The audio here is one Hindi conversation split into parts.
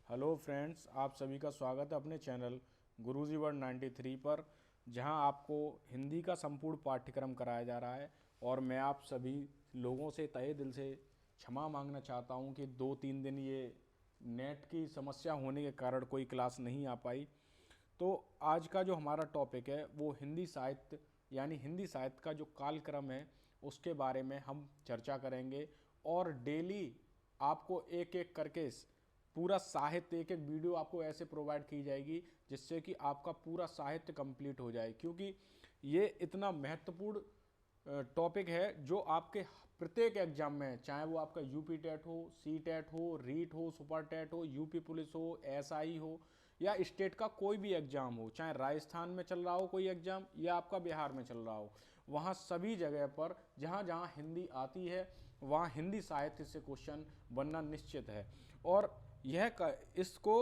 हेलो फ्रेंड्स, आप सभी का स्वागत है अपने चैनल गुरुजी वर्ड 93 पर, जहां आपको हिंदी का संपूर्ण पाठ्यक्रम कराया जा रहा है। और मैं आप सभी लोगों से तहे दिल से क्षमा मांगना चाहता हूं कि 2-3 दिन ये नेट की समस्या होने के कारण कोई क्लास नहीं आ पाई। तो आज का जो हमारा टॉपिक है वो हिंदी साहित्य यानी हिंदी साहित्य का जो कालक्रम है उसके बारे में हम चर्चा करेंगे। और डेली आपको एक एक करके पूरा साहित्य, एक एक वीडियो आपको ऐसे प्रोवाइड की जाएगी जिससे कि आपका पूरा साहित्य कंप्लीट हो जाए, क्योंकि ये इतना महत्वपूर्ण टॉपिक है जो आपके प्रत्येक एग्जाम में, चाहे वो आपका यूपी टेट हो, सी टेट हो, रीट हो, सुपर टेट हो, यूपी पुलिस हो, एसआई हो, या स्टेट का कोई भी एग्जाम हो, चाहे राजस्थान में चल रहा हो कोई एग्जाम या आपका बिहार में चल रहा हो, वहाँ सभी जगह पर जहाँ जहाँ हिंदी आती है वहाँ हिंदी साहित्य से क्वेश्चन बनना निश्चित है। और इसको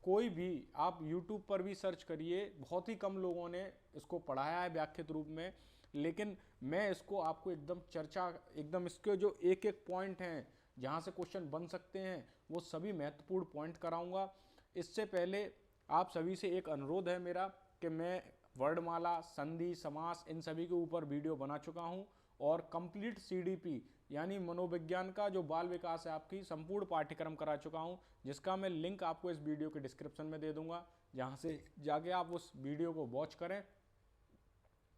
कोई भी आप YouTube पर भी सर्च करिए, बहुत ही कम लोगों ने इसको पढ़ाया है व्याख्यात रूप में, लेकिन मैं इसको आपको एकदम इसके जो एक एक पॉइंट हैं जहाँ से क्वेश्चन बन सकते हैं वो सभी महत्वपूर्ण पॉइंट कराऊंगा। इससे पहले आप सभी से एक अनुरोध है मेरा कि मैं वर्णमाला, संधि, समास इन सभी के ऊपर वीडियो बना चुका हूँ और कंप्लीट सीडीपी यानी मनोविज्ञान का जो बाल विकास है आपकी संपूर्ण पाठ्यक्रम करा चुका हूँ, जिसका मैं लिंक आपको इस वीडियो के डिस्क्रिप्शन में दे दूंगा, जहाँ से जाके आप उस वीडियो को वॉच करें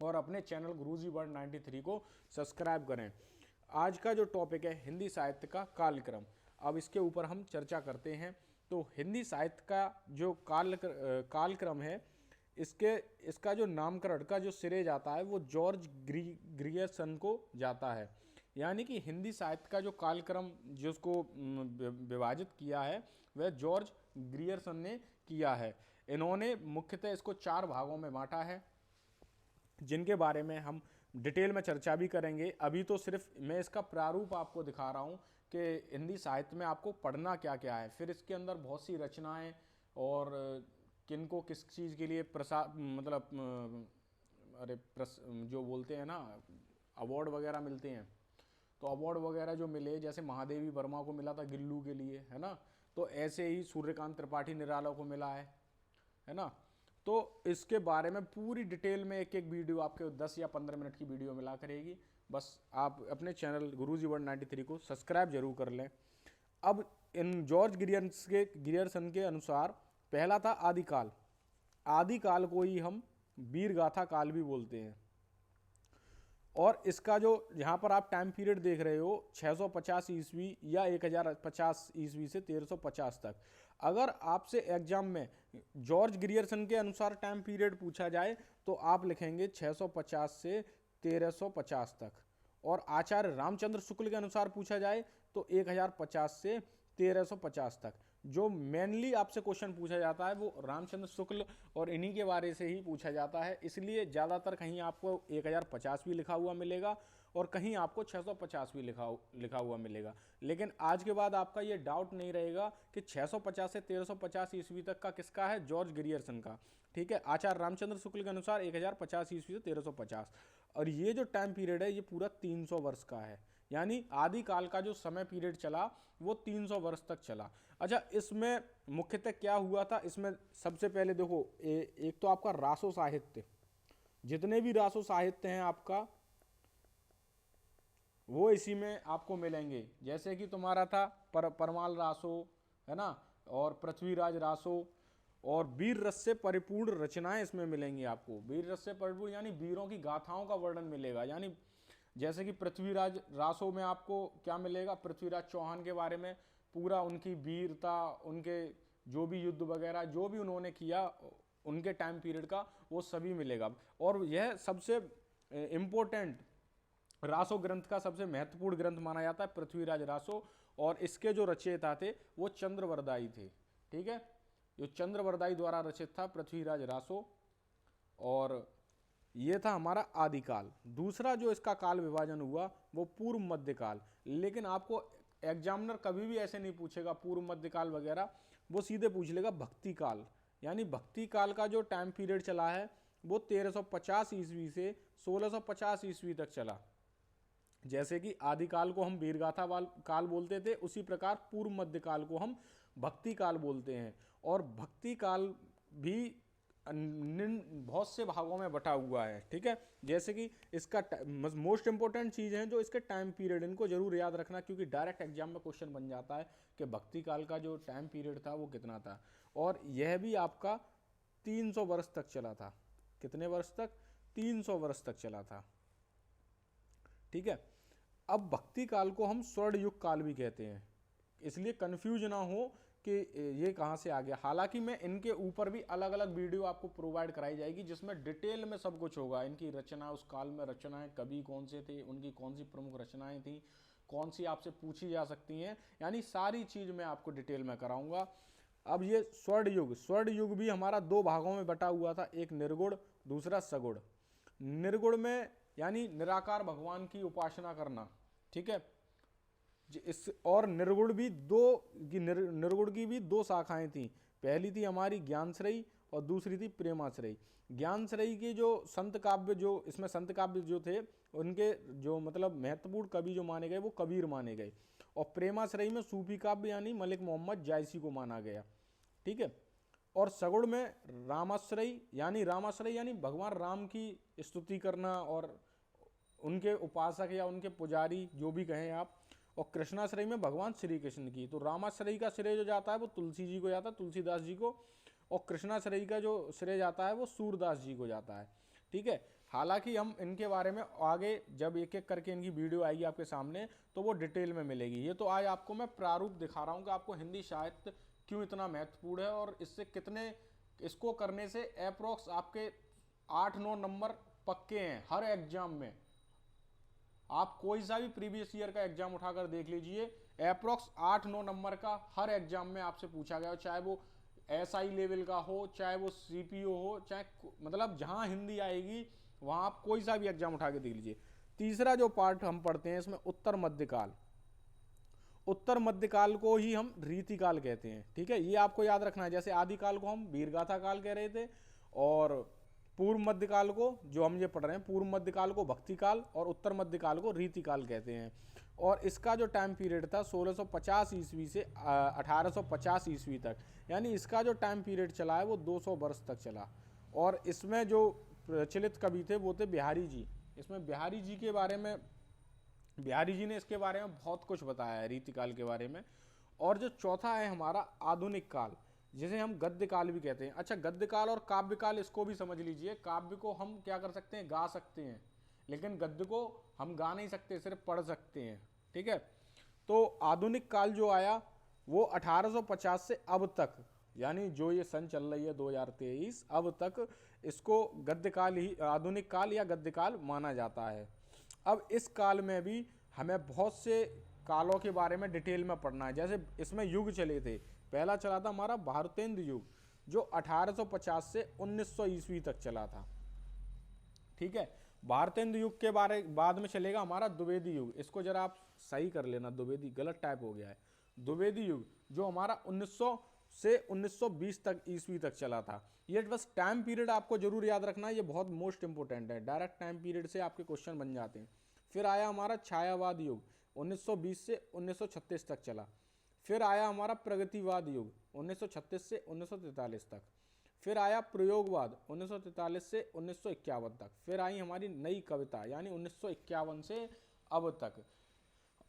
और अपने चैनल गुरुजी वर्ड 93 को सब्सक्राइब करें। आज का जो टॉपिक है हिंदी साहित्य का कालक्रम, अब इसके ऊपर हम चर्चा करते हैं। तो हिंदी साहित्य का जो कालक्रम है, इसका जो नामकरण का जो श्रेय जाता है वो जॉर्ज ग्रियर्सन को जाता है। यानी कि हिंदी साहित्य का जो कालक्रम जिसको विभाजित किया है वह जॉर्ज ग्रियर्सन ने किया है। इन्होंने मुख्यतः इसको 4 भागों में बांटा है, जिनके बारे में हम डिटेल में चर्चा भी करेंगे। अभी तो सिर्फ मैं इसका प्रारूप आपको दिखा रहा हूँ कि हिंदी साहित्य में आपको पढ़ना क्या क्या है, फिर इसके अंदर बहुत सी रचनाएं और किनको किस चीज़ के लिए जो बोलते हैं ना, अवार्ड वगैरह मिलते हैं, तो अवार्ड वगैरह जो मिले, जैसे महादेवी वर्मा को मिला था गिल्लू के लिए, है ना, तो ऐसे ही सूर्यकांत त्रिपाठी निराला को मिला है ना। तो इसके बारे में पूरी डिटेल में एक एक वीडियो आपके 10 या 15 मिनट की वीडियो मिला करेगी। बस आप अपने चैनल गुरुजी वर्ड 93 को सब्सक्राइब जरूर कर लें। अब इन जॉर्ज गिरियर्सन के अनुसार पहला था आदिकाल। आदिकाल को ही हम वीर गाथा काल भी बोलते हैं। और इसका जो यहाँ पर आप टाइम पीरियड देख रहे हो 650 ईस्वी या 1050 ईस्वी से 1350 तक। अगर आपसे एग्जाम में जॉर्ज ग्रियर्सन के अनुसार टाइम पीरियड पूछा जाए तो आप लिखेंगे 650 से 1350 तक, और आचार्य रामचंद्र शुक्ल के अनुसार पूछा जाए तो 1050 से 1350 तक। जो मेनली आपसे क्वेश्चन पूछा जाता है वो रामचंद्र शुक्ल और इन्हीं के बारे से ही पूछा जाता है, इसलिए ज़्यादातर कहीं आपको 1050 भी लिखा हुआ मिलेगा और कहीं आपको 650 भी लिखा हुआ मिलेगा। लेकिन आज के बाद आपका ये डाउट नहीं रहेगा कि 650 से 1350 ईस्वी तक का किसका है, जॉर्ज ग्रियर्सन का। ठीक है, आचार्य रामचंद्र शुक्ल के अनुसार 1050 ईस्वी से 1350, और ये जो टाइम पीरियड है ये पूरा 300 वर्ष का है। यानी आदिकाल का जो समय पीरियड चला वो 300 वर्ष तक चला। अच्छा, इसमें मुख्यतः क्या हुआ था, इसमें सबसे पहले देखो एक तो आपका रासो साहित्य, जितने भी रासो साहित्य हैं आपका वो इसी में आपको मिलेंगे। जैसे कि तुम्हारा था परमाल रासो, है ना, और पृथ्वीराज रासो, और वीर रस से परिपूर्ण रचनाएं इसमें मिलेंगी आपको। वीर रस से परिपूर्ण यानी वीरों की गाथाओं का वर्णन मिलेगा। यानी जैसे कि पृथ्वीराज रासो में आपको क्या मिलेगा, पृथ्वीराज चौहान के बारे में पूरा उनकी वीरता, उनके जो भी युद्ध वगैरह जो भी उन्होंने किया उनके टाइम पीरियड का वो सभी मिलेगा। और यह सबसे इम्पोर्टेंट रासो ग्रंथ का सबसे महत्वपूर्ण ग्रंथ माना जाता है पृथ्वीराज रासो, और इसके जो रचयिता थे वो चंद्रवरदाई थे। ठीक है, जो चंद्रवरदाई द्वारा रचित था पृथ्वीराज रासो, और ये था हमारा आदिकाल। दूसरा जो इसका काल विभाजन हुआ वो पूर्व मध्यकाल। लेकिन आपको एग्जामिनर कभी भी ऐसे नहीं पूछेगा पूर्व मध्यकाल वगैरह, वो सीधे पूछ लेगा भक्ति काल। यानी भक्ति काल का जो टाइम पीरियड चला है वो 1350 ईस्वी से 1650 ईस्वी तक चला। जैसे कि आदिकाल को हम वीरगाथा काल बोलते थे, उसी प्रकार पूर्व मध्यकाल को हम भक्ति काल बोलते हैं। और भक्ति काल भी बहुत से भागों में बटा हुआ है, ठीक है। जैसे कि इसका मोस्ट इंपॉर्टेंट चीज़ है जो इसके टाइम पीरियड, इनको जरूर याद रखना, क्योंकि डायरेक्ट एग्जाम में क्वेश्चन बन जाता है कि भक्ति काल का जो टाइम पीरियड था वो कितना था। और यह भी आपका 300 वर्ष तक चला था। कितने वर्ष तक? 300 वर्ष तक चला था, ठीक है। अब भक्ति काल को हम स्वर्ण युग काल भी कहते हैं, इसलिए कंफ्यूज ना हो कि ये कहाँ से आ गया। हालांकि मैं इनके ऊपर भी अलग अलग वीडियो आपको प्रोवाइड कराई जाएगी, जिसमें डिटेल में सब कुछ होगा। इनकी रचना, उस काल में रचनाएं, कवि कौन से थे, उनकी कौन सी प्रमुख रचनाएं थी, कौन सी आपसे पूछी जा सकती हैं, यानी सारी चीज़ मैं आपको डिटेल में कराऊंगा। अब ये स्वर्ण युग भी हमारा 2 भागों में बटा हुआ था, एक निर्गुण, दूसरा सगुण। निर्गुण में यानी निराकार भगवान की उपासना करना, ठीक है। इस और निर्गुण की भी 2 शाखाएं थी। पहली थी हमारी ज्ञानश्रयी और दूसरी थी प्रेमाश्रयी। ज्ञानश्रयी के जो संत काव्य, जो इसमें संत काव्य जो थे, उनके जो मतलब महत्वपूर्ण कवि जो माने गए वो कबीर माने गए। और प्रेमाश्रयी में सूफी काव्य यानी मलिक मोहम्मद जायसी को माना गया, ठीक है। और सगुण में रामाश्रयी यानी भगवान राम की स्तुति करना और उनके उपासक या उनके पुजारी जो भी कहें आप। और कृष्णाश्रय में भगवान श्री कृष्ण की। तो रामाश्रय का श्रेय जो जाता है वो तुलसी जी को जाता है, तुलसीदास जी को। और कृष्णाश्रय का जो श्रेय जाता है वो सूरदास जी को जाता है, ठीक है। हालांकि हम इनके बारे में आगे जब एक एक करके इनकी वीडियो आएगी आपके सामने तो वो डिटेल में मिलेगी। ये तो आज आपको मैं प्रारूप दिखा रहा हूँ कि आपको हिंदी साहित्य क्यों इतना महत्वपूर्ण है और इससे कितने, इसको करने से अप्रोक्स आपके 8-9 नंबर पक्के हैं हर एग्जाम में। आप कोई सा भी प्रीवियस ईयर का एग्जाम उठाकर देख लीजिए, अप्रोक्स 8-9 नंबर का हर एग्जाम में आपसे पूछा गया, चाहे वो एसआई लेवल का हो, चाहे वो सीपीओ हो, चाहे मतलब जहां हिंदी आएगी वहां आप कोई सा भी एग्जाम उठा के देख लीजिए। तीसरा जो पार्ट हम पढ़ते हैं इसमें उत्तर मध्यकाल। उत्तर मध्यकाल को ही हम रीतिकाल कहते हैं, ठीक है। ये आपको याद रखना है। जैसे आदिकाल को हम वीरगाथा काल कह रहे थे और पूर्व मध्यकाल को जो हम ये पढ़ रहे हैं, पूर्व मध्यकाल को भक्ति काल और उत्तर मध्यकाल को रीतिकाल कहते हैं। और इसका जो टाइम पीरियड था 1650 ईस्वी से 1850 ईस्वी तक, यानी इसका जो टाइम पीरियड चला है वो 200 वर्ष तक चला। और इसमें जो प्रचलित कवि थे वो थे बिहारी जी। इसमें बिहारी जी के बारे में, बिहारी जी ने इसके बारे में बहुत कुछ बताया है रीतिकाल के बारे में। और जो चौथा है हमारा आधुनिक काल, जिसे हम गद्य काल भी कहते हैं। अच्छा, गद्य काल और काव्य काल इसको भी समझ लीजिए। काव्य को हम क्या कर सकते हैं, गा सकते हैं, लेकिन गद्य को हम गा नहीं सकते, सिर्फ पढ़ सकते हैं, ठीक है। तो आधुनिक काल जो आया वो 1850 से अब तक, यानी जो ये सन चल रही है 2023, अब तक इसको गद्य काल ही, आधुनिक काल या गद्य काल माना जाता है। अब इस काल में भी हमें बहुत से कालों के बारे में डिटेल में पढ़ना है। जैसे इसमें युग चले थे, पहला चला था हमारा भारतेंद्र युग जो 1850 से 1900 ईस्वी तक चला था, ठीक है। भारतेंद्र युग के बाद में चलेगा हमारा द्विवेदी युग। इसको जरा आप सही कर लेना, द्विवेदी गलत टाइप हो गया है। द्विवेदी युग जो हमारा 1900 से 1920 तक ईस्वी तक चला था। ये बस टाइम पीरियड आपको जरूर याद रखना, ये बहुत मोस्ट इंपोर्टेंट है। डायरेक्ट टाइम पीरियड से आपके क्वेश्चन बन जाते हैं। फिर आया हमारा छायावाद युग 1920 से 1936 तक चला। फिर आया हमारा प्रगतिवाद युग 1936 से 1943 तक। फिर आया प्रयोगवाद 1943 से 1951 तक। फिर आई हमारी नई कविता यानी 1951 से अब तक।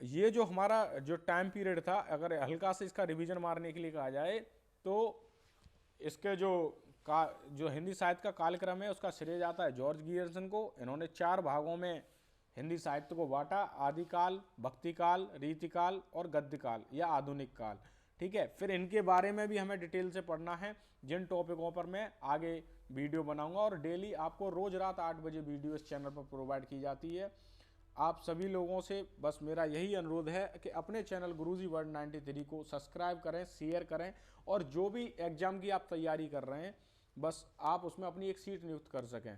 ये जो हमारा जो टाइम पीरियड था, अगर हल्का से इसका रिवीजन मारने के लिए कहा जाए तो इसके जो हिंदी साहित्य का कालक्रम है उसका श्रेय जाता है जॉर्ज गियर्सन को। इन्होंने 4 भागों में हिंदी साहित्य को बांटा, आदिकाल, भक्तिकाल, रीतिकाल और गद्यकाल या आधुनिक काल, ठीक है। फिर इनके बारे में भी हमें डिटेल से पढ़ना है, जिन टॉपिकों पर मैं आगे वीडियो बनाऊंगा। और डेली आपको रोज रात 8 बजे वीडियो इस चैनल पर प्रोवाइड की जाती है। आप सभी लोगों से बस मेरा यही अनुरोध है कि अपने चैनल गुरुजी वर्ल्ड 93 को सब्सक्राइब करें, शेयर करें, और जो भी एग्जाम की आप तैयारी कर रहे हैं बस आप उसमें अपनी एक सीट नियुक्त कर सकें।